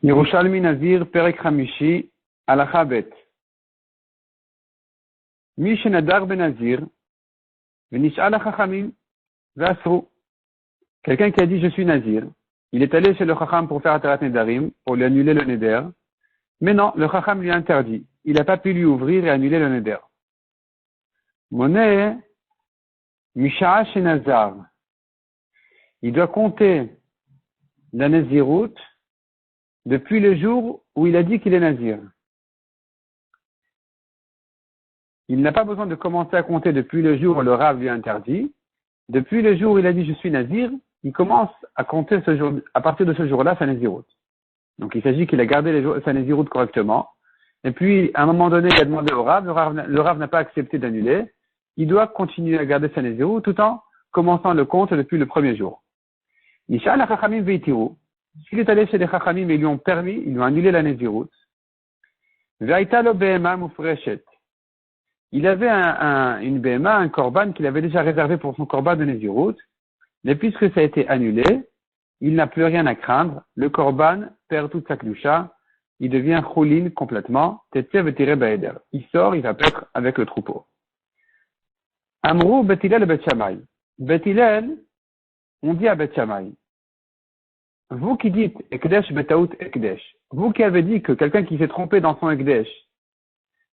Yerushalmi Nazir Perek Hamishi Halacha Bet. Mi shenadar benazir v'nish'al hachachamim v'asru. Quelqu'un qui a dit je suis nazir, il est allé chez le chacham pour faire atarat nedarim, pour lui annuler le neder, mais non, le chacham lui a interdit. Il n'a pas pu lui ouvrir et annuler le neder. Moné misha'a shenazar. Il doit compter la naziroute depuis le jour où il a dit qu'il est nazir. Il n'a pas besoin de commencer à compter depuis le jour où le Rav lui a interdit. Depuis le jour où il a dit je suis nazir, il commence à compter ce jour, à partir de ce jour-là sa naziroute. Donc il s'agit qu'il a gardé sa naziroute correctement. Et puis à un moment donné, il a demandé au Rav, le Rav n'a pas accepté d'annuler. Il doit continuer à garder sa naziroute tout en commençant le compte depuis le premier jour. Nishal hachachamim veitiru. S'il est allé chez les chachamim et ils lui ont permis, ils lui ont annulé la naziroute. Ve'aita lo behema mufreshet. Il avait une BMA, un korban qu'il avait déjà réservé pour son korban de Nézirut, mais puisque ça a été annulé, il n'a plus rien à craindre. Le korban perd toute sa kdusha, il devient choulin complètement, tetzev et tiré baeder. Il sort, il va paître avec le troupeau. Amrou Bet Hillel Bet Shammai. Bet Hillel, on dit à Bet Shammai, vous qui dites Ekdesh Betaout Ekdesh, vous qui avez dit que quelqu'un qui s'est trompé dans son Ekdesh,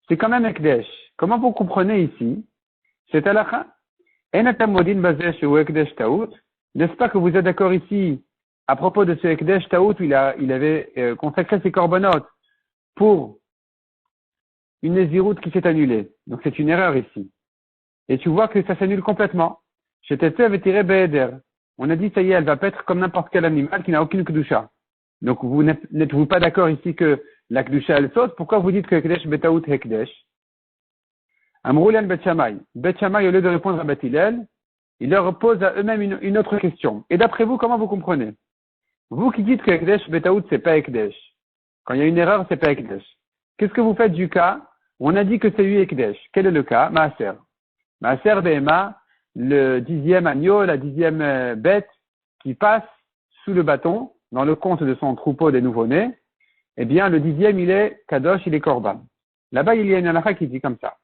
c'est quand même Ekdesh. Comment vous comprenez ici cette halakha? N'est-ce pas que vous êtes d'accord ici à propos de ce Ekdesh Taout où il avait consacré ses korbanot pour une Néziroute qui s'est annulée. Donc c'est une erreur ici. Et tu vois que ça s'annule complètement. On a dit ça y est, elle va pas être comme n'importe quel animal qui n'a aucune kedusha. Donc vous n'êtes-vous pas d'accord ici que la kedusha elle saute? Pourquoi vous dites que Ekdesh Betaout Ekdesh? Amroulan Bet Shammai. Bet Shammai, au lieu de répondre à Bet Hillel, il leur pose à eux-mêmes une autre question. Et d'après vous, comment vous comprenez? Vous qui dites que Ekdesh Betaout, c'est pas Ekdesh. Quand il y a une erreur, c'est pas Ekdesh. Qu'est-ce que vous faites du cas où on a dit que c'est lui Ekdesh? Quel est le cas? Maaser. Maaser Behema, le 10e agneau, la 10e bête qui passe sous le bâton, dans le compte de son troupeau des nouveau-nés, eh bien, le 10e, il est Kadosh, il est Korban. Là-bas, il y a une halakha qui dit comme ça.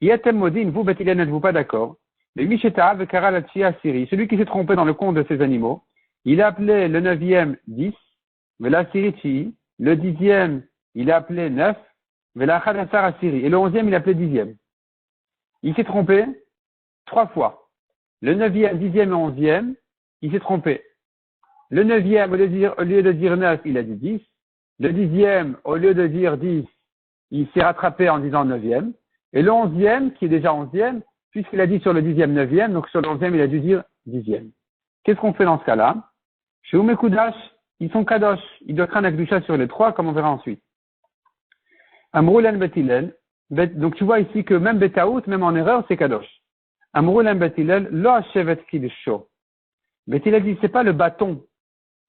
Yatem Modin, vous, Bet Hillel, n'êtes-vous pas d'accord? Le Misheta Vekara Latchia Siri, celui qui s'est trompé dans le compte de ces animaux, il a appelé le 9e 10, Vela Siri, le 10e, il a appelé 9, Vela Chadassar Asiri, et le 11e, il a appelé 10e. Il s'est trompé 3 fois. Le 9e, 10e et 11e, il s'est trompé. Le 9e, au lieu de dire 9, il a dit 10. Le 10e, au lieu de dire 10, il s'est rattrapé en disant 9e. Et le 11e, qui est déjà 11e, puisqu'il a dit sur le 10e, 9e, donc sur le 11e, il a dû dire 10e. Qu'est-ce qu'on fait dans ce cas-là? Chez Umekudash, ils sont Kadosh. Il doit craindre la Kedusha sur les 3, comme on verra ensuite. Amroulan Bet Hillel. Donc tu vois ici que même Betaout, même en erreur, c'est Kadosh. Amroulan Bet Hillel, lo hashevet kiddusho. Bet Hillel dit, c'est pas le bâton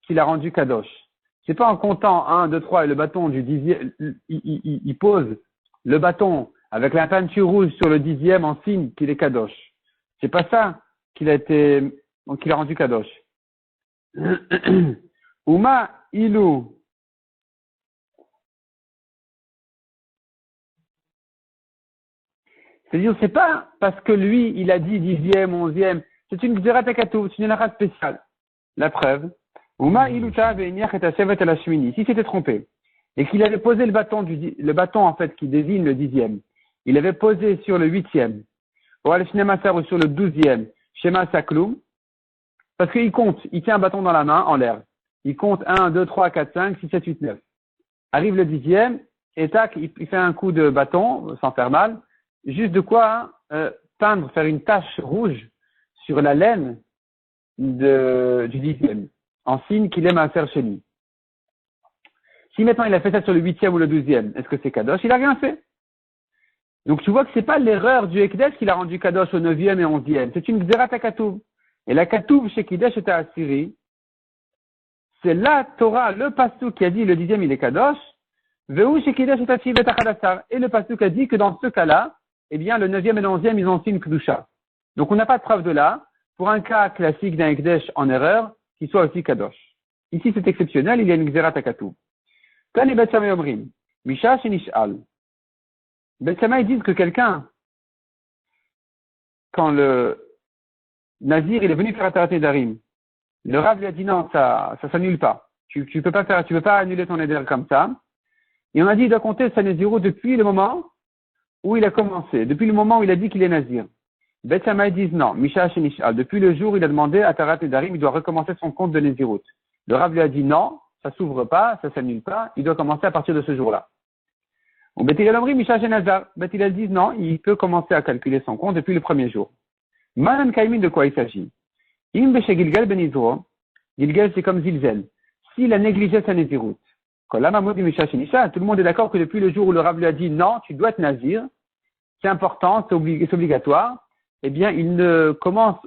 qui l'a rendu Kadosh. C'est pas en comptant 1, 2, 3 et le bâton du 10e, il pose le bâton avec la peinture rouge sur le 10e en signe qu'il est Kadosh. C'est pas ça qu'il a rendu Kadosh. Uma ilou. C'est-à-dire, c'est pas parce que lui, il a dit 10e, 11e. C'est une gzerat hakatuv, c'est une halakha spéciale. La preuve. Uma iluta ve'iniach et hashevet al hashmini. Si c'était trompé. Et qu'il avait posé le bâton en fait, qui désigne le 10e. Il avait posé sur le 8e, ou sur le 12e, Shema Sakloum, parce qu'il compte, il tient un bâton dans la main, en l'air. Il compte 1, 2, 3, 4, 5, 6, 7, 8, 9. Arrive le 10e, et tac, il fait un coup de bâton, sans faire mal, juste de quoi peindre, faire une tache rouge sur la laine du 10e, en signe qu'il aime un ser chez lui. Si maintenant il a fait ça sur le 8e ou le 12e, est-ce que c'est Kadosh? Il a rien fait. Donc tu vois que c'est pas l'erreur du Ekdesh qui l'a rendu Kadosh au 9e et 11e. C'est une Gzerat HaKatuv. Et la Katuv chez Kidesh était à Syrie. C'est la Torah, le Pasuk qui a dit le 10e il est Kadosh. Ve'u chez Kidesh et Tachivet Achadassar. Et le Pasuk a dit que dans ce cas-là, eh bien le 9e et le 11e ils ont aussi une Kedusha. Donc on n'a pas de preuve de là pour un cas classique d'un Ekdesh en erreur qui soit aussi Kadosh. Ici c'est exceptionnel, il y a une Gzerat HaKatuv. Tani Bet Shammai Omrim, Misha Shenish'al. Bet Shammai disent que quelqu'un, quand le Nazir il est venu faire Atarat Nedarim, le Rav lui a dit non, ça s'annule pas. Tu peux pas annuler ton Neder comme ça. Et on a dit il doit compter sa Nézirut depuis le moment où il a commencé, depuis le moment où il a dit qu'il est Nazir. Bet Shammai disent non, Misha Shenish'al. Depuis le jour où il a demandé à Atarat Nedarim, il doit recommencer son compte de Nézirut. Le Rav lui a dit non, ça s'ouvre pas, ça s'annule pas, il doit commencer à partir de ce jour-là. Ou Bet Hillel Omri, Misha Shenazar. Bet Hillel disent non, il peut commencer à calculer son compte depuis le premier jour. Manan Kaimin, de quoi il s'agit? Im Beshe Gilgal Ben Izro, Gilgal c'est comme Zilzel. S'il a négligé sa Nézirut, tout le monde est d'accord que depuis le jour où le Rav lui a dit non, tu dois être Nazir, c'est important, c'est obligatoire, eh bien, il ne commence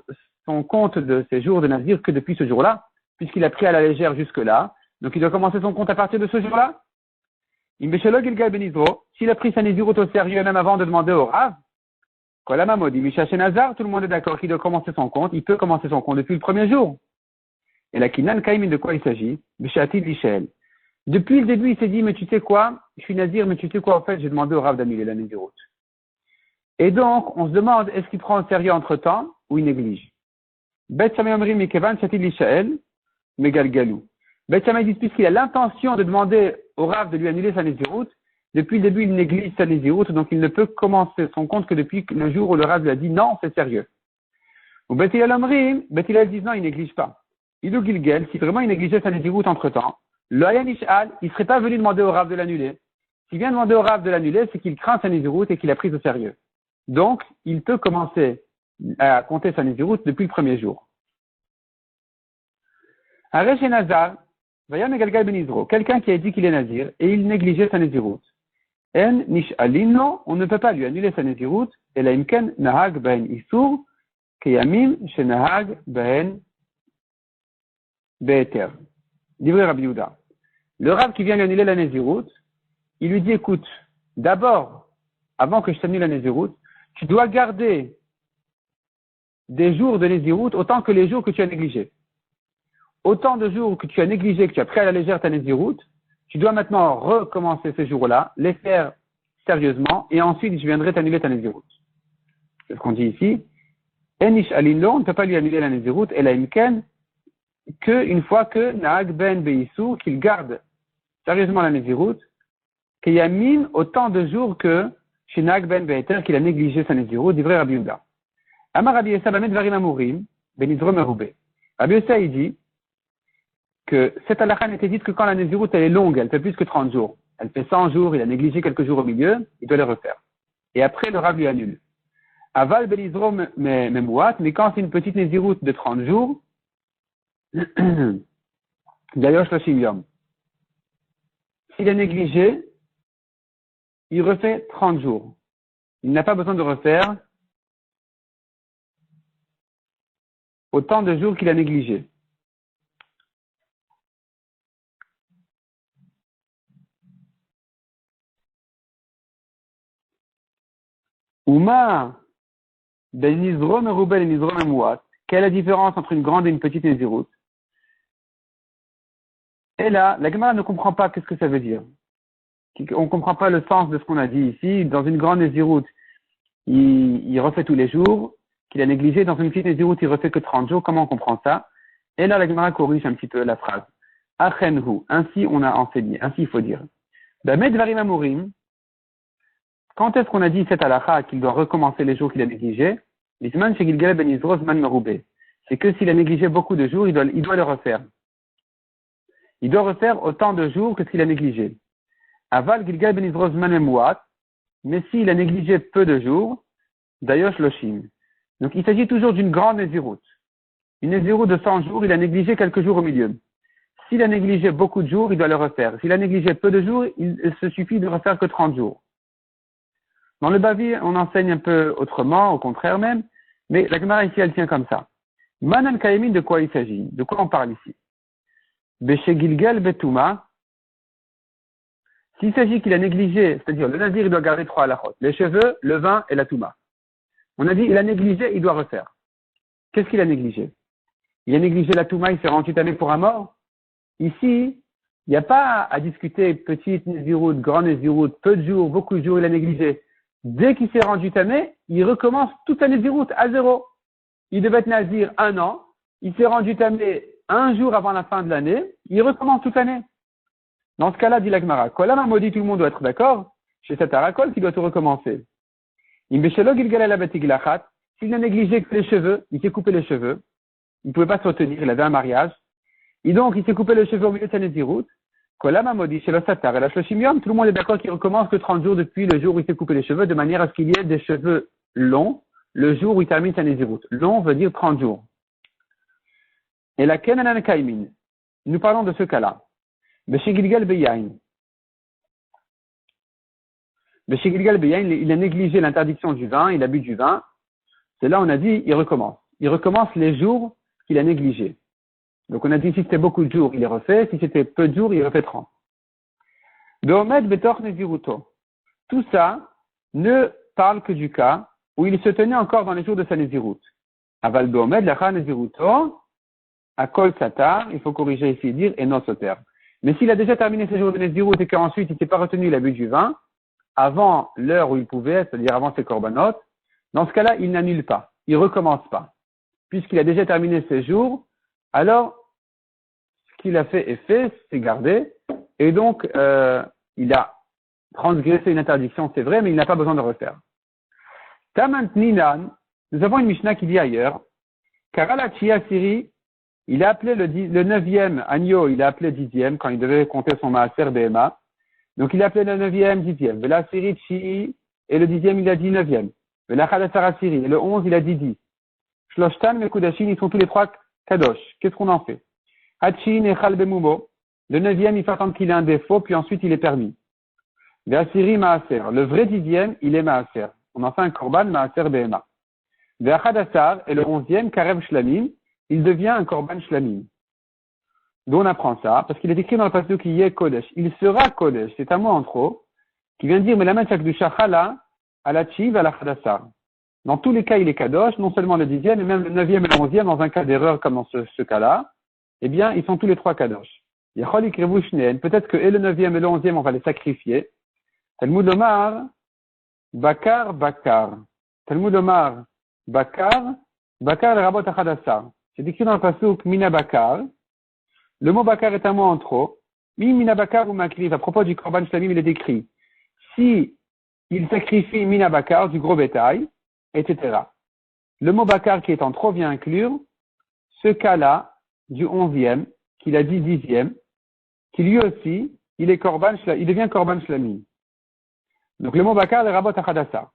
son compte de ses jours de Nazir que depuis ce jour-là, puisqu'il a pris à la légère jusque-là. Donc, il doit commencer son compte à partir de ce jour-là. S'il a pris sa Nézirut au sérieux, même avant de demander au Rav, tout le monde est d'accord qu'il doit commencer son compte, il peut commencer son compte depuis le premier jour. Et la Kinan Kaimin, de quoi il s'agit? Depuis le début, il s'est dit, mais tu sais quoi? Je suis Nazir, mais tu sais quoi? En fait, j'ai demandé au Rav d'annuler la Nézirut. Et donc, on se demande, est-ce qu'il prend au sérieux entre-temps ou il néglige? Bet Shammai Omrim Mikevan Shatil Lishael Megalgalou. Bet Shammai dit, puisqu'il a l'intention de demander au Rav de lui annuler sa Nézirut, depuis le début, il néglige sa Nézirut, donc il ne peut commencer son compte que depuis le jour où le Rav lui a dit non, c'est sérieux. Ou Bet Hillel Omrim, Bet Hillel dit non, il néglige pas. Idou Gilgel, si vraiment il négligeait sa Nézirut entre-temps, le Hayanishal, il ne serait pas venu demander au Rav de l'annuler. S'il vient demander au Rav de l'annuler, c'est qu'il craint sa Nézirut et qu'il a pris au sérieux. Donc, il peut commencer à compter sa Nézirut depuis le premier jour. Aresh et Nazar, Vayam Egalgal Ben Izro, quelqu'un qui a dit qu'il est Nazir et il négligeait sa Nézirut. En Nish'alino, on ne peut pas lui annuler sa Nézirut, et la Imken Nahag Ben Isur, Keyamim Shenahag Ben Be'eter. Divrei Rabbi Yehuda. Le Rav qui vient lui annuler la Nézirut, il lui dit écoute, d'abord, avant que je t'annule la Nézirut, tu dois garder des jours de Nézirut autant que les jours que tu as négligés. Autant de jours que tu as négligés, que tu as pris à la légère ta Nézirut, tu dois maintenant recommencer ces jours-là, les faire sérieusement, et ensuite je viendrai t'annuler ta Nézirut. C'est ce qu'on dit ici. Enish Alinlo, on ne peut pas lui annuler la Nézirut, et la Imken, qu'une fois que Nahag Ben Beisou, qu'il garde sérieusement la Nézirut, qu'il y a mine autant de jours que chez Nahag Ben Be'eter, qu'il a négligé sa Nézirut, divrei Rabbi Yehuda. Amar Rabbi Yosef Bamed Varim Amurim, Ben Izro Merubé. Rabbi Yosef, il dit que cette halakha n'était dite que quand la Nézirut elle est longue, elle fait plus que 30 jours. Elle fait 100 jours, il a négligé quelques jours au milieu, il doit les refaire. Et après, le Rav lui annule. Aval Ben Izro Memouat, mais quand c'est une petite Nézirut de 30 jours, D'ayosh Lashim Yom. S'il a négligé, il refait 30 jours. Il n'a pas besoin de refaire autant de jours qu'il a négligé. Ouma, Ben Nizro Merubel et Nizro Memouat. Quelle est la différence entre une grande et une petite Nézirut? Et là, la Gemara ne comprend pas qu'est-ce que ça veut dire. On ne comprend pas le sens de ce qu'on a dit ici. Dans une grande Nézirut, il refait tous les jours, qu'il a négligé. Dans une petite Nézirut, il refait que 30 jours. Comment on comprend ça? Et là, la Gemara corrige un petit peu la phrase. Achenhu, ainsi on a enseigné, ainsi il faut dire. Bamed Varim Amurim, quand est-ce qu'on a dit cette halakha qu'il doit recommencer les jours qu'il a négligés? L'isman chez Gilgal Ben Izro Zman Merubé. C'est que s'il a négligé beaucoup de jours, il doit le refaire. Il doit refaire autant de jours que ce qu'il a négligé. Aval Gilgal Ben Izro Zman Memouat, mais s'il a négligé peu de jours, Dayosh Loshim. Donc il s'agit toujours d'une grande Nézirut. Une Nézirut de 100 jours, il a négligé quelques jours au milieu. S'il a négligé beaucoup de jours, il doit le refaire. S'il a négligé peu de jours, il se suffit de refaire que 30 jours. Dans le Bavi, on enseigne un peu autrement, au contraire même, mais la Gemara ici, elle tient comme ça. Manan Kayemin, de quoi il s'agit? De quoi on parle ici? Beshe Gilgal Betuma. S'il s'agit qu'il a négligé, c'est-à-dire le Nazir, il doit garder 3 halachot. Les cheveux, le vin et la Touma. On a dit, il a négligé, il doit refaire. Qu'est-ce qu'il a négligé? Il a négligé la Touma, il s'est rendu tamé pour un mort. Ici, Il n'y a pas à discuter petite Néziroute, grande Néziroute, peu de jours, beaucoup de jours, il a négligé. Dès qu'il s'est rendu tamé, il recommence toute la Néziroute à zéro. Il devait être Nazir 1 an, il s'est rendu tamé 1 jour avant la fin de l'année, il recommence toute l'année. Dans ce cas-là, dit l'Agmara, Kolam a maudit, tout le monde doit être d'accord, chez cet Arakol qui doit tout recommencer. S'il n'a négligé que les cheveux, il s'est coupé les cheveux, il ne pouvait pas se retenir, il avait un mariage, et donc il s'est coupé les cheveux au milieu de sa Néziroute, Kolam a maudit, chez le Satar et la Shloshimium, tout le monde est d'accord qu'il recommence que 30 jours depuis le jour où il s'est coupé les cheveux, de manière à ce qu'il y ait des cheveux longs, le jour où il termine sa Néziroute. Long veut dire 30 jours. Et la Kenanan Kaimin, nous parlons de ce cas-là. Beshigilgal Beyain. Beshigilgal Beyain, il a négligé l'interdiction du vin, il a bu du vin. C'est là on a dit, il recommence. Il recommence les jours qu'il a négligés. Donc on a dit, si c'était beaucoup de jours, il les refait. Si c'était peu de jours, il refait 30. Beomed Betor Neziruto. Tout ça ne parle que du cas où il se tenait encore dans les jours de sa Nézirut. Aval Beomed Lacha Neziruto, à Kol Satar, il faut corriger ici et dire, et non Soter. Mais s'il a déjà terminé ses jours de Nézirut et qu'ensuite il ne s'est pas retenu, il a bu du vin, avant l'heure où il pouvait, c'est-à-dire avant ses korbanot, dans ce cas-là, il n'annule pas, il ne recommence pas. Puisqu'il a déjà terminé ses jours, alors, ce qu'il a fait est fait, c'est gardé, et donc, il a transgressé une interdiction, c'est vrai, mais il n'a pas besoin de refaire. Tamant Ninan, nous avons une Mishnah qui dit ailleurs, Karalachia Siri, il a appelé le 9e agneau, il a appelé 10e quand il devait compter son maaser Behema. Donc il a appelé le 9e, 10e. Vela Siri Chi, et le 10e, il a dit 9e. Vela Chadasara Siri, et le 11, il a dit 10. Shloshtan Mekudashin, ils sont tous les trois Kadosh. Qu'est-ce qu'on en fait? Hachin et Chal Bemumo. Le 9e, il faut attendre qu'il ait un défaut, puis ensuite il est permis. Vela Siri Maaser. Le vrai 10e, il est Maaser. On en fait un korban Maaser Behema. Vela Chadasar, et le 11e, Karev Shlamim, il devient un korban shlamim. D'où on apprend ça? Parce qu'il est écrit dans le passage qui est Kodesh. Il sera Kodesh. C'est un mot en trop, qui vient dire, mais la mèche akdusha chala, à la chiv, à la chadassar. Dans tous les cas, il est kadosh, non seulement le 10e, mais même le 9e et le 11e, dans un cas d'erreur comme dans ce cas-là, eh bien, ils sont tous les trois kadosh. Peut-être que et le 9e et le 11e, on va les sacrifier. Talmud Omar, Bakar, Bakar. Talmud Omar, Bakar, Bakar le rabot achadassar. C'est écrit dans le pasuk Mina Bakar. Le mot Bakar est un mot en trop. Mina Bakar ou Makriv, à propos du Korban Shlamim, il est écrit si il sacrifie Mina Bakar, du gros bétail, etc. Le mot Bakar qui est en trop vient inclure ce cas-là du 11e, qu'il a dit 10e, qui lui aussi, il devient Korban Shlamim. Donc le mot Bakar, le rabot achadassar.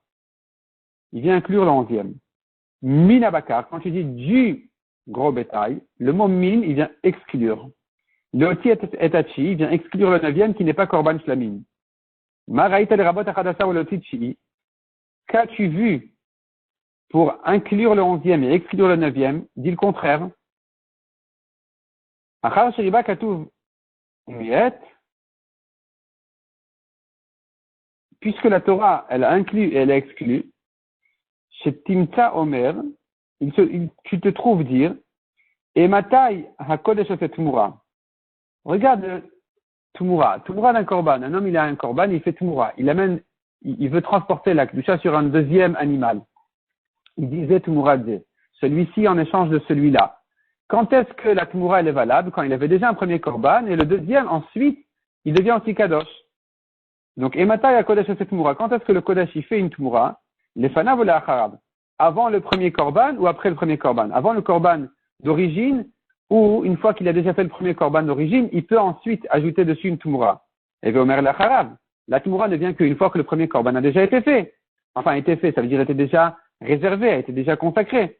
Il vient inclure le 11e. Mina Bakar, quand tu dis du gros bétail, le mot min, il vient exclure. Le oti etachi, il vient exclure le 9e qui n'est pas korban shlamim. Maraïta le rabot achadasa ou le oti chi. Qu'as-tu vu pour inclure le 11e et exclure le 9e? Dis le contraire. Achar sheriba katuv miet. Puisque la Torah, elle a inclus et elle a exclu, chez Timta Omer, tu te trouves dire, et Matai HaKodesh Oset Tmura. Regarde Tmura. Tmura d'un korban. Un homme, il a un korban, il fait Tmura. Il veut transporter la Kedusha sur un deuxième animal. Il disait Tmura Dze. Celui-ci en échange de celui-là. Quand est-ce que la Tmura elle est valable? Quand il avait déjà un premier korban, et le deuxième, ensuite, il devient aussi Kadosh. Donc, et Matai HaKodesh Oset Tmura. Quand est-ce que le Kodesh, il fait une Tmura? Les fanav ou les acharab. Avant le premier korban ou après le premier korban? Avant le korban d'origine ou une fois qu'il a déjà fait le premier korban d'origine, il peut ensuite ajouter dessus une tumura. Et veomer l'acharab. La tumura ne vient qu'une fois que le premier korban a déjà été fait. Enfin, été fait, ça veut dire était déjà réservé, a été déjà consacré.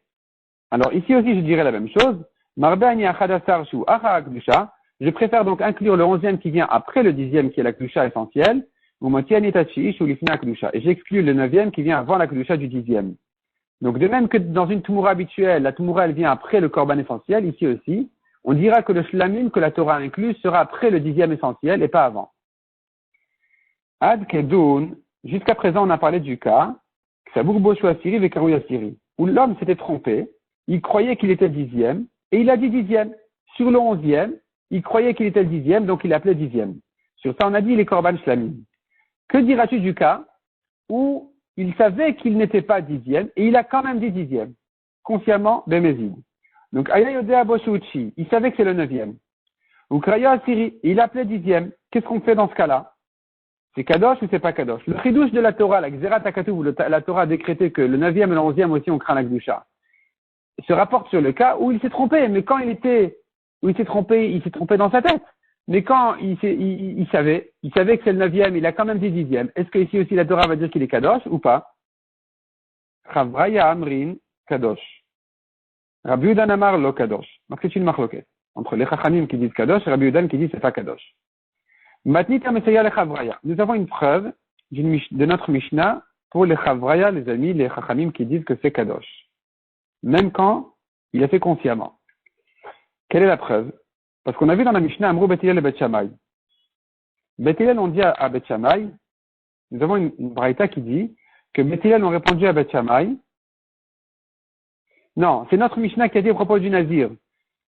Alors ici aussi, je dirais la même chose. Marbani achadassar shu acha akdusha. Je préfère donc inclure le 11e qui vient après le 10e qui est la kdusha essentielle. Et j'exclus le 9e qui vient avant la kedusha du 10e. Donc de même que dans une tumura habituelle, la tumura elle vient après le korban essentiel, ici aussi, on dira que le shlamim que la Torah inclut sera après le 10e essentiel et pas avant. Ad Kedun, jusqu'à présent on a parlé du cas, Ksabourbo Shuasiri Vekarouya Siri, où l'homme s'était trompé, il croyait qu'il était 10e, et il a dit 10e. Sur le 11e, il croyait qu'il était le dixième, donc il l'appelait dixième. Sur ça, on a dit les korban shlamim. Que diras-tu du cas où il savait qu'il n'était pas dixième et il a quand même dit dixième, consciemment, Bemezid. Donc, Ayayodea Boshuchi, il savait que c'est le neuvième. Ou Kraya Asiri, il appelait dixième. Qu'est-ce qu'on fait dans ce cas-là? C'est Kadosh ou c'est pas Kadosh? Le chidouche de la Torah, la Xerat Hakatuv, où la Torah a décrété que le neuvième et le onzième aussi on craint la Gdusha, se rapporte sur le cas où il s'est trompé, mais quand il s'est trompé dans sa tête. Mais quand il savait que c'est le neuvième, il a quand même dit dixième. Est-ce que ici aussi la Torah va dire qu'il est Kadosh ou pas? Chavraya Amrin Kadosh. Rabbi Udan Amar lo Kadosh. Donc c'est une marloquette entre les Chachamim qui disent Kadosh et Rabbi Udan qui dit c'est pas Kadosh. Matnita Mesaya le Chavraya. Nous avons une preuve de notre Mishnah pour les Chavraya, les amis, les Chachamim qui disent que c'est Kadosh. Même quand il a fait consciemment. Quelle est la preuve? Parce qu'on a vu dans la Mishnah Amrou Bet Hillel et Bet Shammai. Bet Hillel on dit à Bet Shammai, nous avons une braïta qui dit que Bet Hillel ont répondu à Bet Shammai. Non, c'est notre Mishnah qui a dit à propos du Nazir.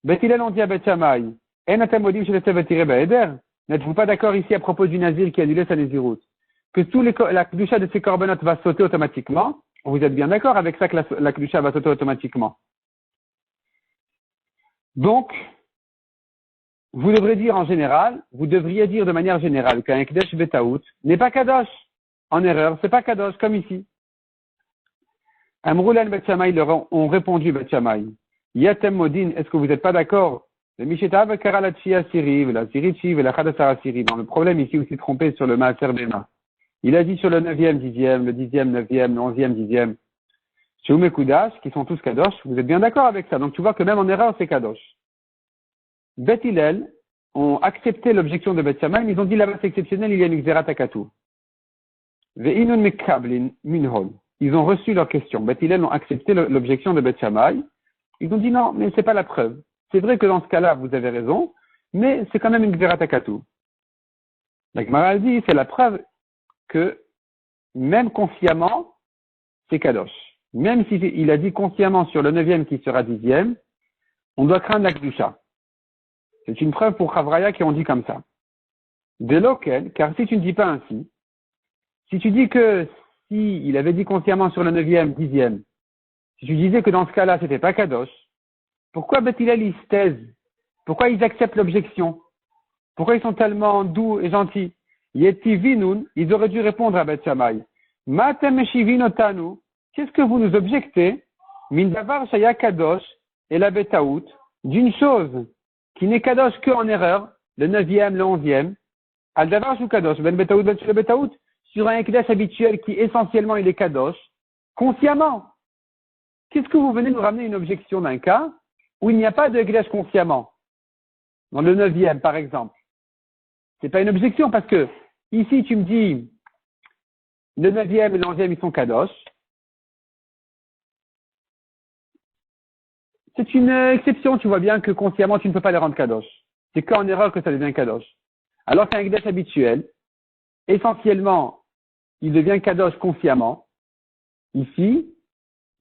Bet Hillel on dit à Bet Shammai, En atem modim she'letzeh v'tireh ba'eder. N'êtes-vous pas d'accord ici à propos du Nazir qui a annulé sa Nézirout? Que la Kedusha de ses korbanot va sauter automatiquement? Vous êtes bien d'accord avec ça que la Kedusha va sauter automatiquement? Donc, vous devriez dire de manière générale qu'un Ekdesh Betaout n'est pas Kadosh. En erreur, c'est pas Kadosh, comme ici. Amroulan Bet Shammai leur ont répondu Bet Shammai. Yatem Modin, est-ce que vous n'êtes pas d'accord? Le Mishetav Karalachi Asiri, la Sirichi, la Khadasar Asiri. Dans le problème ici où il s'est trompé sur le Maaser Bema. Il a dit sur le 9e, 10e, le 10e, 9e, le 11e, 10e. Chez Umekudash, qui sont tous Kadosh, vous êtes bien d'accord avec ça. Donc tu vois que même en erreur, c'est Kadosh. Bet Hillel ont accepté l'objection de Bet Shammai, mais ils ont dit là-bas c'est exceptionnel, il y a une Xerat Hakatu. Ve'inun mekablin minhol. Ils ont reçu leur question. Bet Hillel ont accepté l'objection de Bet Shammai. Ils ont dit non, mais c'est pas la preuve. C'est vrai que dans ce cas-là, vous avez raison, mais c'est quand même une Xerat Hakatu. La Gemara dit, c'est la preuve que même consciemment, c'est Kadosh. Même s'il a dit consciemment sur le 9e qui sera 10e, on doit craindre la Kedusha. C'est une preuve pour Chavraya qui ont dit comme ça. De loquel, car si tu ne dis pas ainsi, si tu dis que si il avait dit consciemment sur le 9e, 10e, si tu disais que dans ce cas-là, c'était pas Kadosh, pourquoi Bet Hillel ils se taisent? Pourquoi ils acceptent l'objection? Pourquoi ils sont tellement doux et gentils? Yeti vinun, ils auraient dû répondre à Bet Shammai. Matem eshivinotanu, qu'est-ce que vous nous objectez? Min davar shaya kadosh et la betaout, d'une chose qui n'est kadosh que en erreur, le 9e, le 11e, al davar shu kadosh, ben betaout, ben shu betaout, sur un ekdesh habituel qui essentiellement il est kadosh, consciemment. Qu'est-ce que vous venez nous ramener une objection d'un cas où il n'y a pas de ekdesh consciemment? Dans le 9e, par exemple. C'est pas une objection parce que, ici, tu me dis, le 9e et le 11e, ils sont kadosh. C'est une exception, tu vois bien que consciemment, tu ne peux pas les rendre kadosh. C'est qu'en erreur que ça devient kadosh. Alors qu'un ekdesh habituel, essentiellement, il devient kadosh consciemment. Ici,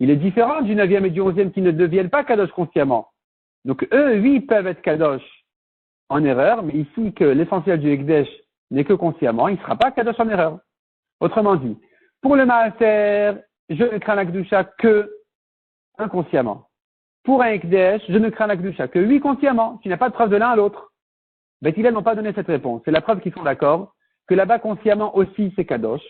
il est différent du 9e et du 11e qui ne deviennent pas kadosh consciemment. Donc, eux, oui, peuvent être kadosh en erreur, mais ici, que l'essentiel du ekdesh n'est que consciemment, il ne sera pas kadosh en erreur. Autrement dit, pour le maaser, je ne crains la kedusha que inconsciemment. Pour un ekdesh, je ne crains la kedusha que oui consciemment. Tu n'as pas de preuve de l'un à l'autre. Bet Hillel n'ont pas donné cette réponse. C'est la preuve qu'ils sont d'accord que là-bas consciemment aussi c'est kadosh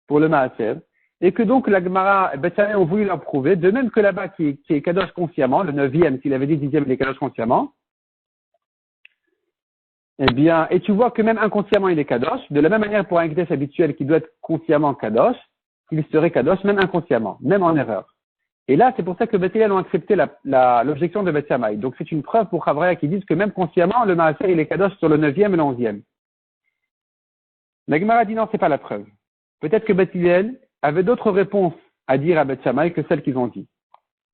pour le maaser et que donc la Gemara, Bet Shammai ont voulu leur prouver, de même que là-bas qui est kadosh consciemment, le 9e, s'il avait dit 10e, il est kadosh consciemment. Eh bien, et tu vois que même inconsciemment il est kadosh, de la même manière pour un ekdesh habituel qui doit être consciemment kadosh, il serait kadosh même inconsciemment, même en erreur. Et là, c'est pour ça que Bet Hillel ont accepté l'objection de Bet Shammai. Donc c'est une preuve pour Chavraya qui disent que même consciemment, le maaser il est kadosh sur le 9e et le 11e. La Gemara dit non, c'est pas la preuve. Peut-être que Bet Hillel avait d'autres réponses à dire à Bet Shammai que celles qu'ils ont dit.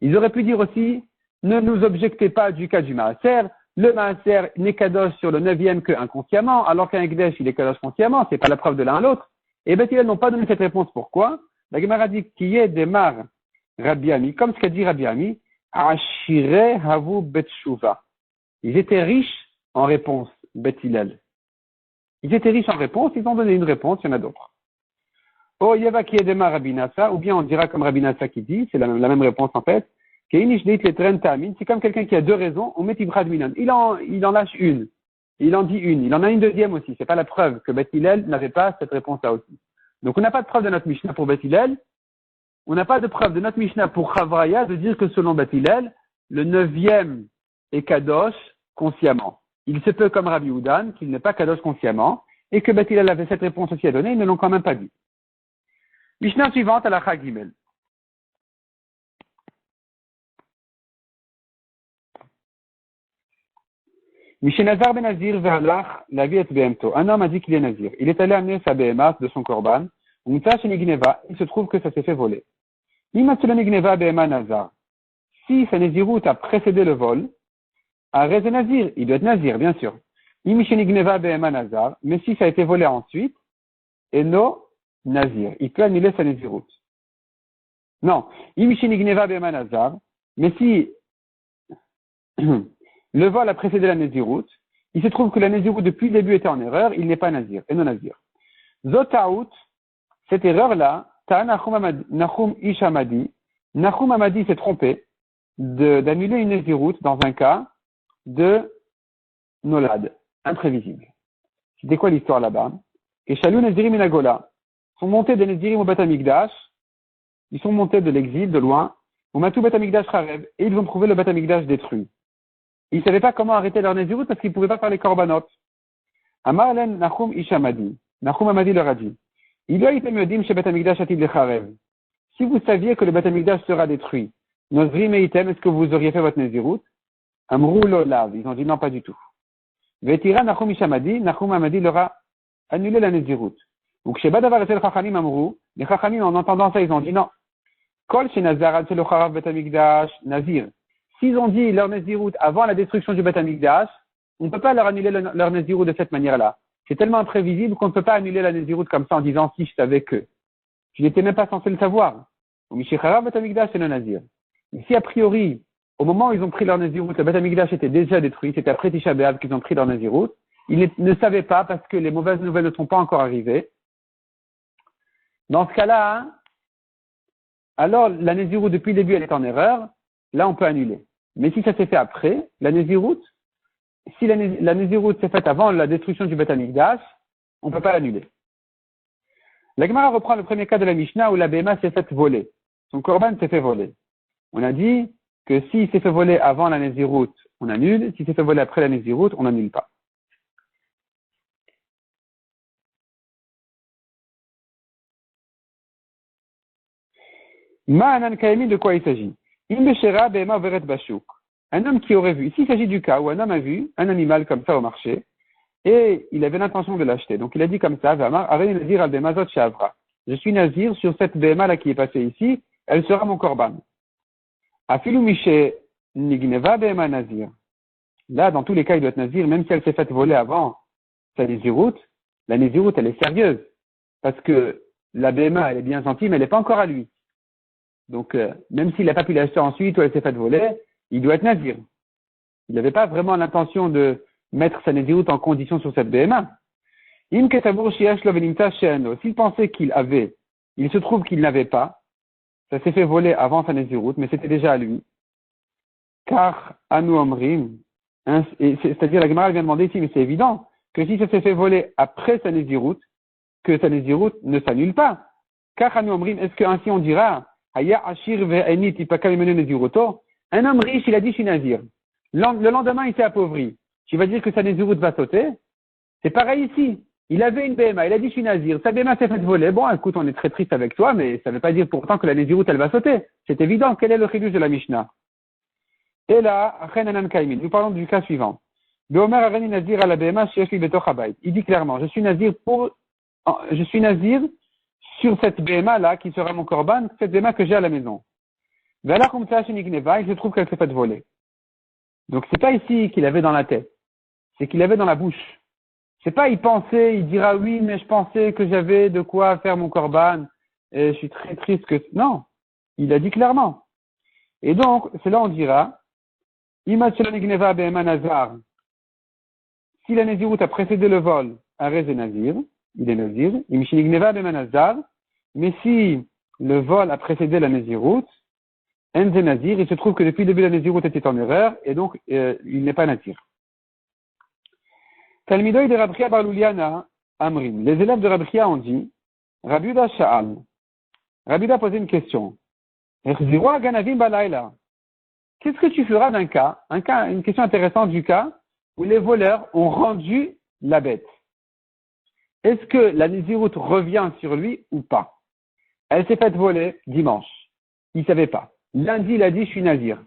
Ils auraient pu dire aussi, ne nous objectez pas du cas du maaser. Le maaser n'est kadosh sur le 9e que inconsciemment, alors qu'un ekdesh, il est kadosh consciemment, c'est pas la preuve de l'un à l'autre. Et Bet Hillel n'ont pas donné cette réponse. Pourquoi? La Gemara dit qu'il y ait des mar Rabbi Ami, comme ce qu'a dit Rabbi Ami, Ashire Havu Bet Shuva. Ils étaient riches en réponse, Bet Hillel. Ils étaient riches en réponse, ils ont donné une réponse, il y en a d'autres. Oh, Yava qui est Dema Rabbi Nassa, ou bien on dira comme Rabbi Nassa qui dit, c'est la même réponse en fait, c'est comme quelqu'un qui a deux raisons, on met Ibrad Minan. Il en lâche une. Il en dit une. Il en a une deuxième aussi. C'est pas la preuve que Bet Hillel n'avait pas cette réponse-là aussi. Donc on n'a pas de preuve de notre Mishnah pour Bet Hillel. On n'a pas de preuve de notre Mishnah pour Chavraya de dire que selon Bet Hillel, le neuvième est Kadosh consciemment. Il se peut comme Rabbi Houdan qu'il n'est pas Kadosh consciemment et que Bet Hillel avait cette réponse aussi à donner, ils ne l'ont quand même pas dit. Mishnah suivante à la Chagimel. Mishenazar ben Nazir ve'alach la vie et behemto. Un homme a dit qu'il est Nazir. Il est allé amener sa behemat de son korban. Il se trouve que ça s'est fait voler. Si sa Nazirout a précédé le vol, à raison Nazir, il doit être Nazir, bien sûr. Mais si ça a été volé ensuite, Eno Nazir, il peut annuler sa Nazirout. Non. Mais si le vol a précédé la Nazirout, il se trouve que la Nazirout depuis le début était en erreur, il n'est pas Nazir, Eno Nazir. Zotaout, cette erreur-là, Nahum Ishamadi, Nahum Amadi s'est trompé d'annuler une Nazirout dans un cas de Nolad, imprévisible. C'était quoi l'histoire là-bas? Et Shalou Nazirim Minagola sont montés des Nazirim au Beth Amikdash, ils sont montés de l'exil, de loin, au Matou Beth Amikdash Charev, et ils ont trouvé le Beth Amikdash détruit. Ils ne savaient pas comment arrêter leur Nazirout parce qu'ils ne pouvaient pas faire les korbanot. Amar Len Nahum Ishamadi, Nahum Amadi leur a dit, si vous saviez que le Beth Amikdash sera détruit, Nozrim et Item, est-ce que vous auriez fait votre Nazirout? Amrou Lolav, ils ont dit non, pas du tout. Vetira Nahum Ishamadi, Nahum Amadi leur a annulé la Nazirout. Donc chez Badavar et Chachamim Amrou, les Chachamim en entendant ça, ils ont dit non. Kol chez Nazar, c'est le Charav Beth Amikdash, Nazir. S'ils ont dit leur Nazirout avant la destruction du Beth Amikdash, on ne peut pas leur annuler leur Nazirout de cette manière-là. C'est tellement imprévisible qu'on ne peut pas annuler la Nazirout comme ça en disant si je savais que. Je n'étais même pas censé le savoir. Mishechara Beth Amikdash c'est le Nazir. Si a priori, au moment où ils ont pris leur Nazirout, le Beth Amikdash était déjà détruit, c'était après Tisha B'Av qu'ils ont pris leur Nazirout, ils ne savaient pas parce que les mauvaises nouvelles ne sont pas encore arrivées. Dans ce cas-là, hein, alors la Nazirout depuis le début elle est en erreur, là on peut annuler. Mais si ça s'est fait après, la Nazirout, si la Nazirout s'est faite avant la destruction du Beth Amikdash, on ne peut pas l'annuler. La Gemara reprend le premier cas de la Mishnah où la Béma s'est faite voler. Son korban s'est fait voler. On a dit que s'il s'est fait voler avant la Nazirout, on annule. S'il s'est fait voler après la Nazirout, on n'annule pas. Ma'anan Kaimi, de quoi il s'agit? Imbeshera Béma Veret Bashuk. Un homme qui aurait vu, s'il s'agit du cas où un homme a vu un animal comme ça au marché, et il avait l'intention de l'acheter. Donc il a dit comme ça, je suis nazir sur cette béma là qui est passée ici, elle sera mon korban. Afilu Mishe Nigneva Béma Nazir. Là, dans tous les cas, il doit être nazir, même si elle s'est faite voler avant sa Nézirout, la Nézirout, elle est sérieuse. Parce que la béma, elle est bien gentille, mais elle n'est pas encore à lui. Donc, même s'il n'a pas pu l'acheter ensuite ou elle s'est faite voler, il doit être nazir. Il n'avait pas vraiment l'intention de mettre sa Nézirout en condition sur cette BMA. S'il pensait qu'il avait, il se trouve qu'il n'avait pas, ça s'est fait voler avant sa Nézirout, mais c'était déjà à lui. Car, Anu Omrim, c'est-à-dire la Gemara vient demander ici, mais c'est évident, que si ça s'est fait voler après sa Nézirout, que sa Nézirout ne s'annule pas. Car, Anu Omrim, est-ce qu'ainsi on dira, Haya Ashir ve'enit ipakalimenu Neziruto, un homme riche, il a dit, je suis nazir. Le lendemain, il s'est appauvri. Tu vas dire que sa Nézirout va sauter? C'est pareil ici. Il avait une BMA, il a dit, je suis nazir. Sa BMA s'est faite voler. Bon, écoute, on est très triste avec toi, mais ça ne veut pas dire pourtant que la Nézirout, elle va sauter. C'est évident. Quel est le chidouche de la Mishnah? Et là, nous parlons du cas suivant. Il dit clairement, je suis nazir sur cette BMA là, qui sera mon korban, cette BMA que j'ai à la maison. Il se trouve qu'elle s'est faite voler. Donc c'est pas ici qu'il avait dans la tête, c'est qu'il avait dans la bouche. C'est pas il pensait, il dira oui, mais je pensais que j'avais de quoi faire mon korban, et je suis très triste que... Non, il a dit clairement. Et donc, c'est là on dira, Si la Nézirut a précédé le vol, Arez est Nazir, il est Nazir, mais si le vol a précédé la Nézirut, Enze Nazir, il se trouve que depuis le début la Nézirut était en erreur, et donc il n'est pas Nazir. Talmidoi de Rabchia bar Luliana Amrim. Les élèves de Rabchia ont dit, Rabiuda Sha'al. Rabiuda a posé une question. Qu'est-ce que tu feras d'un cas, une question intéressante du cas, où les voleurs ont rendu la bête? Est-ce que la Nézirut revient sur lui ou pas? Elle s'est faite voler dimanche. Il ne savait pas. Lundi, il a dit, je suis Nazir.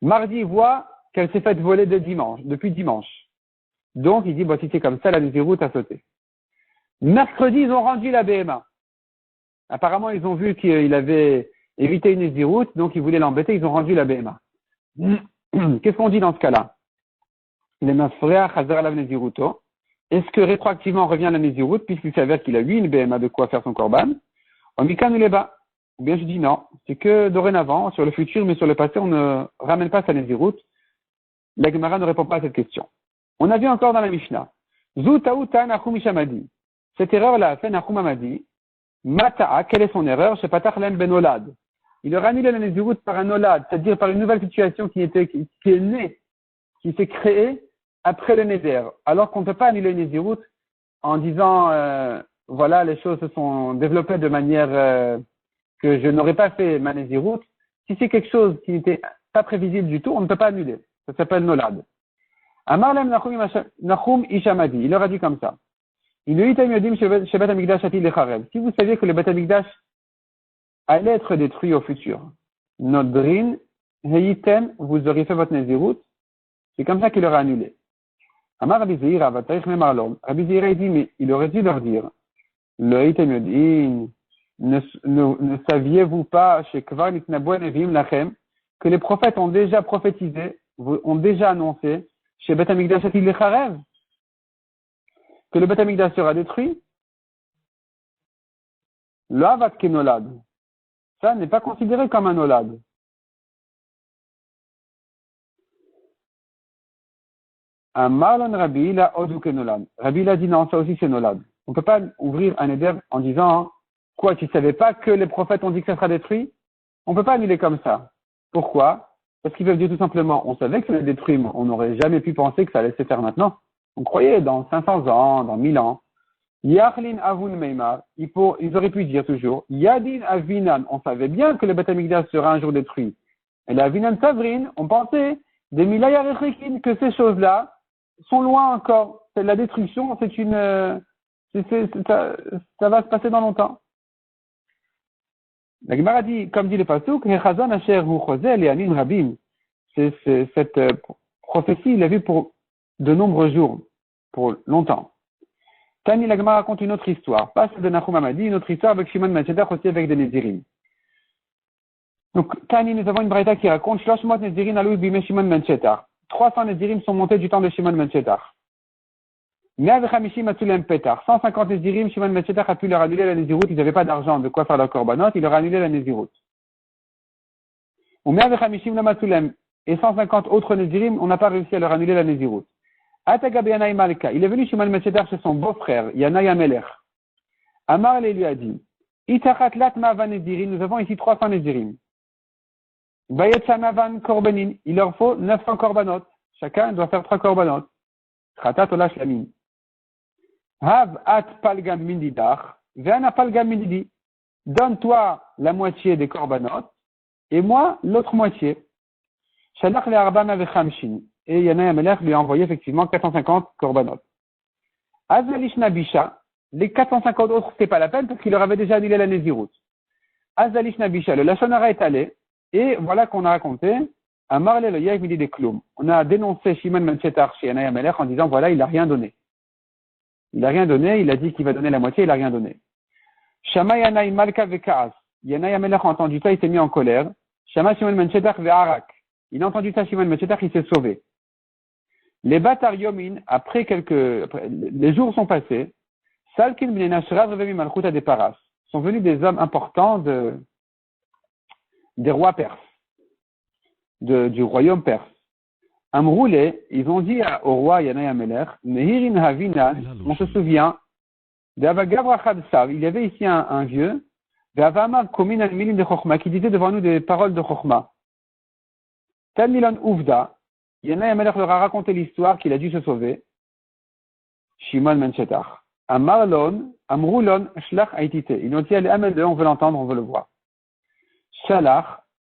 Mardi, il voit qu'elle s'est faite voler depuis dimanche. Donc, il dit, bon, si c'est comme ça, la Nézirut a sauté. Mercredi, ils ont rendu la BMA. Apparemment, ils ont vu qu'il avait évité une Nézirut, donc ils voulaient l'embêter, ils ont rendu la BMA. Qu'est-ce qu'on dit dans ce cas-là? Est-ce que rétroactivement on revient à la Nézirut, puisqu'il s'avère qu'il a eu une BMA de quoi faire son korban? Ou bien je dis non, c'est que dorénavant, sur le futur, mais sur le passé, on ne ramène pas sa Nézirut. La Gemara ne répond pas à cette question. On a vu encore dans la Mishnah. Zoutaouta Nachum Ishamadi. Cette erreur-là a fait Nachum Amadi. Mata'a, quelle est son erreur? Chez Patach Lem Ben Olad. Il aura annulé la Nézirut par un Olad, c'est-à-dire par une nouvelle situation qui est née, qui s'est créée après le Néder. Alors qu'on ne peut pas annuler une Nézirut en disant, voilà, les choses se sont développées de manière que je n'aurais pas fait ma Nézirut. Si c'est quelque chose qui n'était pas prévisible du tout, on ne peut pas annuler. Ça s'appelle Nolad. Amarlem Nachum Ishamadi, il leur a dit comme ça. Si vous saviez que le Beth Amikdash allait être détruit au futur, Nodrin, Heitem, vous auriez fait votre Nézirut, c'est comme ça qu'il leur a annulé. Amar Rabbi Zeira, Rabbi Zeira dit, mais il aurait dû leur dire, le Heitem Yodin, ne saviez-vous pas, chez Kvar Nitnabou Nevim Lachem, que les prophètes ont déjà prophétisé, ont déjà annoncé, chez Beth Amikdash Atil Lecharev, que le Beth Amikdash sera détruit? Le Havat Kenolad. Ça n'est pas considéré comme un Olad. Un Marlon Rabbi, il a Odu Kenolad. Rabbi, il a dit non, ça aussi c'est Nolad. On ne peut pas ouvrir un éder en disant, quoi, tu ne savais pas que les prophètes ont dit que ça sera détruit? On ne peut pas annuler comme ça. Pourquoi? Parce qu'ils peuvent dire tout simplement, on savait que ça allait détruire, mais on n'aurait jamais pu penser que ça allait se faire maintenant. On croyait dans 500 ans, dans 1000 ans. Yachlin Avun Meimar, ils auraient pu dire toujours, Yadin Avinan, on savait bien que le Beth Amikdash sera un jour détruit. Et la Avinan Savrin, on pensait, des Milaya Rechekin, que ces choses-là sont loin encore. C'est la destruction, ça va se passer dans longtemps. La Gemara dit, comme dit le Pasuk, Hechazon Asher Hu Chozel et Anin Rabim. Cette prophétie, il l'a vu pour de nombreux jours, pour longtemps. Tani, la Gemara raconte une autre histoire. Pas celle de Nachum Amadi, une autre histoire avec Shimon ben Tchetar aussi avec des Nézirim. Donc, Tani, nous avons une braïta qui raconte, Shloshmot Nézirim alou bime Shimon ben Tchetar. 300 Nézirim sont montés du temps de Shimon ben Tchetar. 150 Nézirim, Shimon ben Tchetar a pu leur annuler la Nézirut, ils n'avaient pas d'argent de quoi faire leur korbanot, il leur a annulé la Nézirut. Et 150 autres Nézirim, on n'a pas réussi à leur annuler la Nézirut. Il est venu Shimon ben Tchetar chez son beau-frère, Yanaï Amelech. Amar lui a dit, nous avons ici 300 Nézirim. Il leur faut 900 korbanot. Chacun doit faire 3 korbanot. Chatat ola shlamim. Hav at palgam mindidach, ve'ana palgam mindidi. Donne-toi la moitié des korbanot, et moi l'autre moitié. Shalach le arbama vechamshin. Et Yanaï Amelech lui a envoyé effectivement 450 korbanot. Azalish Nabisha, les 450 autres, c'est pas la peine parce qu'il leur avait déjà annulé la Nézirut. Azalish Nabisha, le Lachonara est allé, et voilà qu'on a raconté, à Marle le Yaïk Midi des Kloum. On a dénoncé Shimon ben Tchetar chez Yanaï Amelech en disant voilà, il n'a rien donné. Il n'a rien donné, il a dit qu'il va donner la moitié, il n'a rien donné. Shama Yanaï Malka Vekaas. Yanaï Amelech a entendu ça, il s'est mis en colère. Shama Shimon ben Tchetar Ve'arak. Il a entendu ça, Shimon ben Tchetar, il s'est sauvé. Les Batar Yomin, les jours sont passés, Salkin ben Nashrav Revemi Malchuta des Paras. Sont venus des hommes importants des rois perses, du royaume perse. Amroulé, ils ont dit au roi Yanaï Amelech, Mehirin Havina, on se souvient, il y avait ici un vieux, qui disait devant nous des paroles de Chokhma. Tel Milan Ouvda, Yanaï Amelech leur a raconté l'histoire qu'il a dû se sauver. Shimon Menchetar. Amarlon, Amroulon, Shlach Aitite. Ils ont dit, allez, amène-le, on veut l'entendre, on veut le voir. Shalach,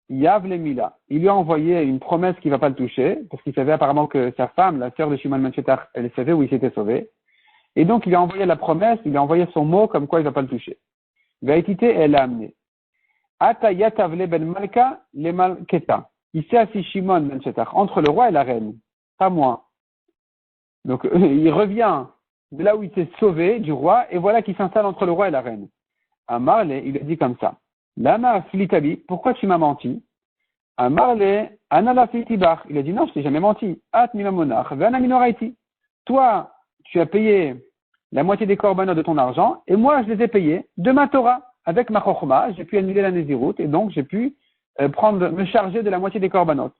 Yav le Mila. Il lui a envoyé une promesse qu'il ne va pas le toucher, parce qu'il savait apparemment que sa femme, la sœur de Shimon Menchetar, elle savait où il s'était sauvé. Et donc, il lui a envoyé la promesse, il lui a envoyé son mot comme quoi il ne va pas le toucher. Vaitite, elle l'a amené. Ata Yatavle ben Malka, le Malketa. Il s'est assis Shimon Menchetar, entre le roi et la reine. Pas moins. Donc, il revient de là où il s'est sauvé du roi, et voilà qu'il s'installe entre le roi et la reine. Amarle, il a dit comme ça. Lama Flitabi, pourquoi tu m'as menti? Amarle, Anala Flitibar. Il a dit non, je t'ai jamais menti. At Mimamonach, Vana Minoraiti. Toi, tu as payé la moitié des korbanot de ton argent, et moi, je les ai payés de ma Torah. Avec ma chokhma, j'ai pu annuler la Nézirut, et donc j'ai pu me charger de la moitié des korbanot.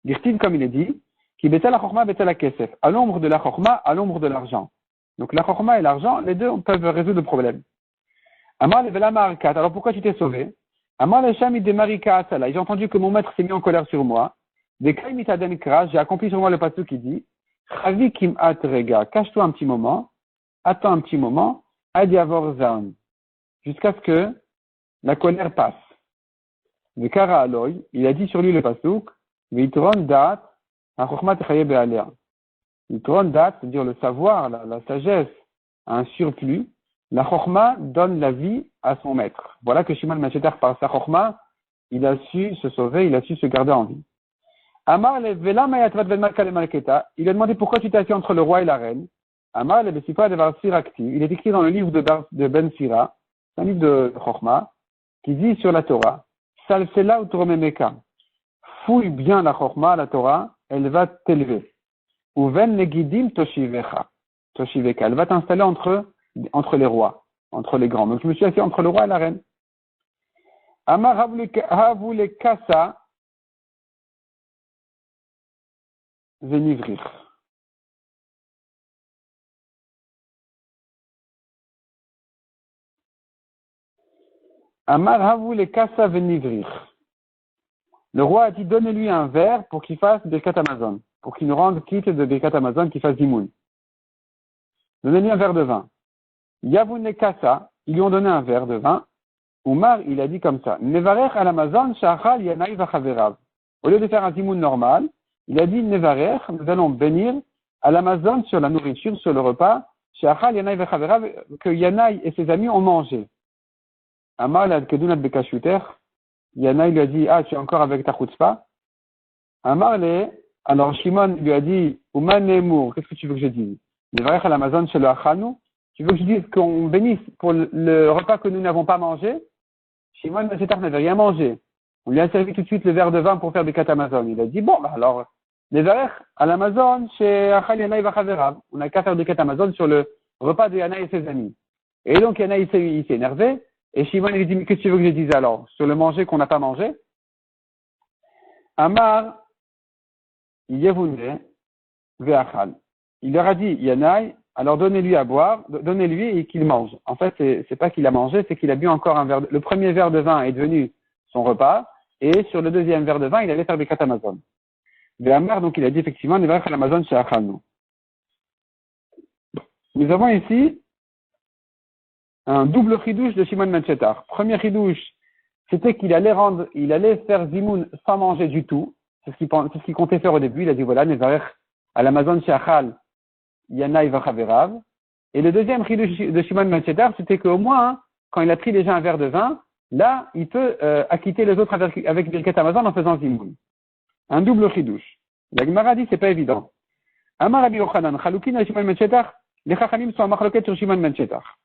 Dirtin, comme il est dit, qui bêta la chokhma, bêta la kesef. À l'ombre de la chokhma, à l'ombre de l'argent. Donc la chokhma et l'argent, les deux peuvent résoudre le problème. Amar le vela markat. Alors pourquoi tu t'es sauvé? Amar le sham de marika asala. J'ai entendu que mon maître s'est mis en colère sur moi. Des kaimitaden kras, j'ai accompli sur moi le passage qui dit, chavi kim at rega. Cache-toi un petit moment. Attends un petit moment. Adiavor zaun. Jusqu'à ce que la colère passe. Le kara aloy, il a dit sur lui le pasuk, vitron dat, a chokhma techaye be'alea. Vitron dat, c'est-à-dire le savoir, la sagesse, a un surplus. La chokhma donne la vie à son maître. Voilà que Shimon Menchetar, par sa chokhma, il a su se sauver, il a su se garder en vie. Amar le vela mayatvat ben malka le malketa. Il a demandé pourquoi tu t'es assis entre le roi et la reine. Amar le besifa de var sirakti. Il est écrit dans le livre de Ben Sira, c'est un livre de chokhma, qui dit sur la Torah, salsela ou toromemeka. Fouille bien la chokhma, la Torah, elle va t'élever. Ou ven negidim toshiveka. Toshiveka. Elle va t'installer entre les rois, entre les grands. Donc je me suis assis entre le roi et la reine. Amar havule kasa venivrir. Amar havule kasa venivrir. Le roi a dit, donnez-lui un verre pour qu'il fasse Birkat Amazon, pour qu'il nous rende quitte de Birkat Amazon, qu'il fasse Dimoun. Donnez-lui un verre de vin. Yavune kasa, ils lui ont donné un verre de vin. Oumar, il a dit comme ça, Nevarech al Amazon, shachal yanai vachaverav. Au lieu de faire un Dimoun normal, il a dit, Nevarech, nous allons bénir à l'Amazon sur la nourriture, sur le repas, shachal yanai vachaverav, que Yanaï et ses amis ont mangé. Amar, la kedunat bekashuter. Yanaï lui a dit, ah, tu es encore avec ta chutzpah? Amarle, alors Shimon lui a dit, Ouman Nemour, qu'est-ce que tu veux que je dise? Nevarech al Amazon chez le Achanu? Tu veux que je dise qu'on bénisse pour le repas que nous n'avons pas mangé? Shimon Menchetar n'avait rien mangé. On lui a servi tout de suite le verre de vin pour faire des Birkat Amazon. Il a dit, bon, alors, Nevarech al Amazon chez Achal Yanaï vachaverav. On n'a qu'à faire des Birkat Amazon sur le repas de Yanaï et ses amis. Et donc Yanaï il s'est énervé. Et Shimon lui dit, mais qu'est-ce que tu veux que je dise alors? Sur le manger qu'on n'a pas mangé? Amar, Yevune, Veachal. Il leur a dit, Yanaï, alors donnez-lui à boire, donnez-lui et qu'il mange. En fait, c'est pas qu'il a mangé, c'est qu'il a bu encore un verre. Le premier verre de vin est devenu son repas, et sur le deuxième verre de vin, il allait faire des Birkat Amazon. Ve'amar, donc il a dit effectivement, Nevarech al Amazon chez Achalnu. Nous avons ici un double chidouche de Shimon Menchetar. Premier chidouche, c'était qu'il allait faire Zimoun sans manger du tout. C'est ce qu'il comptait faire au début. Il a dit voilà, Nevarech à l'Amazon Shachal, Yanaï Vachaverav. Et le deuxième chidouche de Shimon Menchetar, c'était qu'au moins, quand il a pris déjà un verre de vin, là, il peut acquitter les autres avec Birkat Amazon en faisant Zimoun. Un double chidouche. La Gemara dit c'est pas évident. Amar Rabbi Yochanan, Chaloukin à Shimon Menchetar, les Chachamim sont en marloquette sur Shimon Menchetar.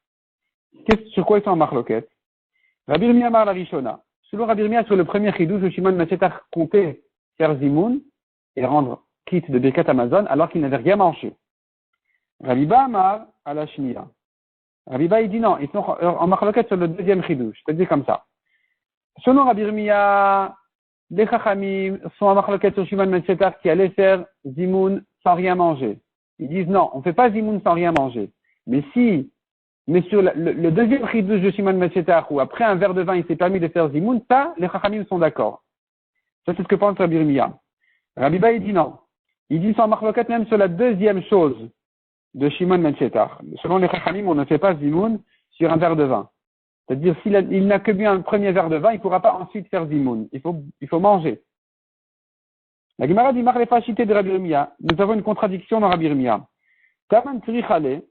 Sur quoi ils sont en marloquette? Rabbi Yirmiyah Amar la Rishona. Selon Rabbi Yirmiyah, sur le premier chidouche où Shimon Menchetar comptait faire Zimoun et rendre quitte de Birkat Amazon alors qu'il n'avait rien mangé. Rabbi Ba Amar à la Shnia. Rabbi Ba il dit non, ils sont en marloquette sur le deuxième chidouche. C'est-à-dire comme ça. Selon Rabbi Yirmiyah, les Chachamim sont à Machloket sur Shimon ben Shetar qui allait faire Zimoun sans rien manger. Ils disent non, on ne fait pas Zimoun sans rien manger. Mais sur le deuxième chidouche de Shimon ben Shetar, où après un verre de vin, il s'est permis de faire Zimoun, ça, les Chachamim sont d'accord. Ça, c'est ce que pense Rabbi Yirmiyah. Rabbi Ba, il dit non. Il dit sans Machloket même sur la deuxième chose de Shimon ben Shetar. Selon les Chachamim, on ne fait pas Zimoun sur un verre de vin. C'est-à-dire, s'il n'a que bu un premier verre de vin, il ne pourra pas ensuite faire zimoun. Il faut manger. La Gemara dit, Marlefachité de Rabbi Yirmiyah. Nous avons une contradiction dans Rabbi Yirmiyah. Taman tzrichale,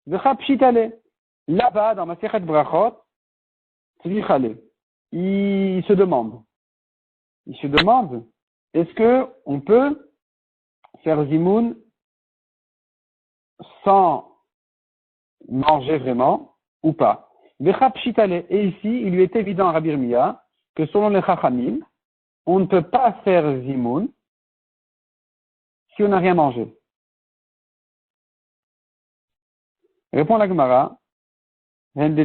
vecha pshitale. Là-bas, dans Masechet Brachot, tzrichale. Il se demande, est-ce que on peut faire zimoun sans manger vraiment ou pas? Et ici, il lui est évident à Rabbi Yirmiyah que selon les Chachamim, on ne peut pas faire zimoun si on n'a rien mangé. Répond la Gemara, le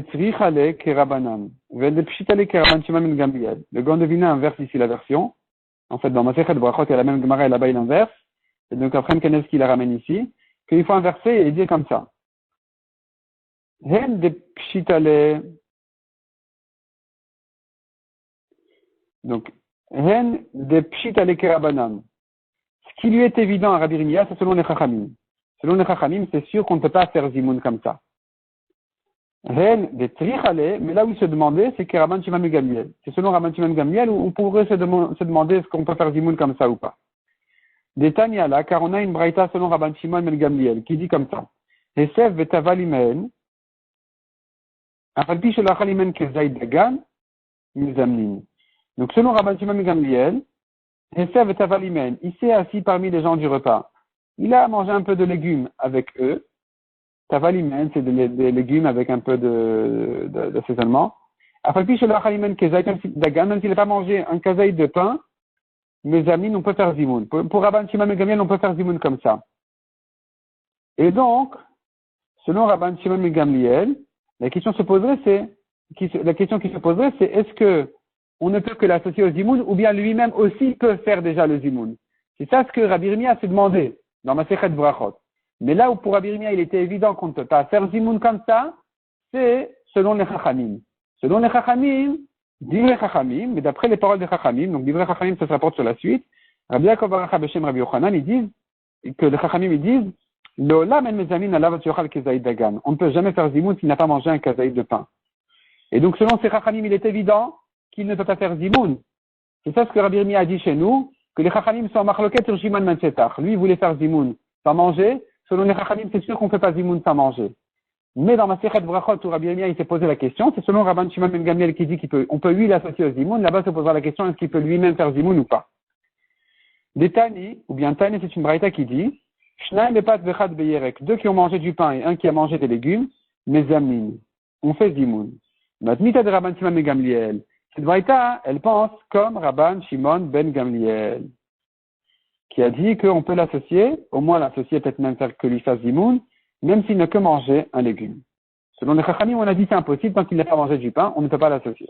Gaon devine inverse ici la version. En fait, dans Masechet Brachot, il y a la même Gemara et là-bas il inverse. Et donc après, Keneski la ramène ici, qu'il faut inverser et dire comme ça. Donc, hen de pshitale kerabanan. Ce qui lui est évident à Rabbi Yirmiyah, c'est selon les Chachamim. Selon les Chachamim, c'est sûr qu'on ne peut pas faire zimoun comme ça. Hen de trichale, mais là où il se demandait, c'est que Rabban Shimon ben Gamliel. C'est selon Rabban Shimon ben Gamliel où on pourrait se demander est-ce qu'on peut faire zimoun comme ça ou pas. Des Tanya là, car on a une braïta selon Rabban Shimon ben Gamliel qui dit comme ça. Esev vetavalimen. Donc, selon Rabban Shimon ben Gamliel, Esev et Avalimen, il s'est assis parmi les gens du repas. Il a mangé un peu de légumes avec eux. Tavalimen, c'est des légumes avec un peu d'assaisonnement. Même s'il n'a pas mangé un kazaï de pain, mes amis, on peut faire zimoun. Pour Rabban Shimon ben Gamliel, on peut faire zimoun comme ça. Et donc, selon Rabban Shimon ben Gamliel, la question qui se poserait, c'est est-ce que on ne peut que l'associer au zimoun ou bien lui-même aussi peut faire déjà le zimoun? C'est ça ce que Rabbi Yirmiyah s'est demandé dans Masechet Brachot. Mais là où pour Rabbi Yirmiyah il était évident qu'on ne peut pas faire zimoun comme ça, c'est selon les Chachamim. Selon les Chachamim, divrei Chachamim, mais d'après les paroles des Chachamim, donc divrei Chachamim ça se rapporte sur la suite, Rabbi Yaakov bar Acha Beshem Rabbi Yochanan, ils disent que les Chachamim ils disent L'olam en mezamin alav yochal kezaïd dagan. On ne peut jamais faire zimoun s'il n'a pas mangé un kazaïd de pain. Et donc, selon ces chachamim, il est évident qu'il ne peut pas faire zimoun. C'est ça ce que Rabbi Yirmiyah a dit chez nous, que les chachamim sont en machloket sur Shimon ben Shetar. Lui, il voulait faire zimoun sans manger. Selon les chachamim, c'est sûr qu'on ne fait pas zimoun sans manger. Mais dans Masechet Brachot, où Rabbi Yirmiyah il s'est posé la question, c'est selon Rabban Shimon ben Gamliel qui dit on peut lui l'associer au zimoun. Là-bas, se posera la question, est-ce qu'il peut lui-même faire zimoun ou pas? Des Tani, ou bien Tani, c'est une braïta qui dit, deux qui ont mangé du pain et un qui a mangé des légumes, mezamin. On fait zimoun. Notre mita de Rabban Shimon ben Gamliel. Cette braïta, elle pense comme Rabban Shimon ben Gamliel, qui a dit qu'on peut l'associer, au moins l'associer, peut-être même faire que lui fasse zimoun, même s'il n'a que mangé un légume. Selon les Chachamim, on a dit c'est impossible, tant qu'il n'a pas mangé du pain, on ne peut pas l'associer.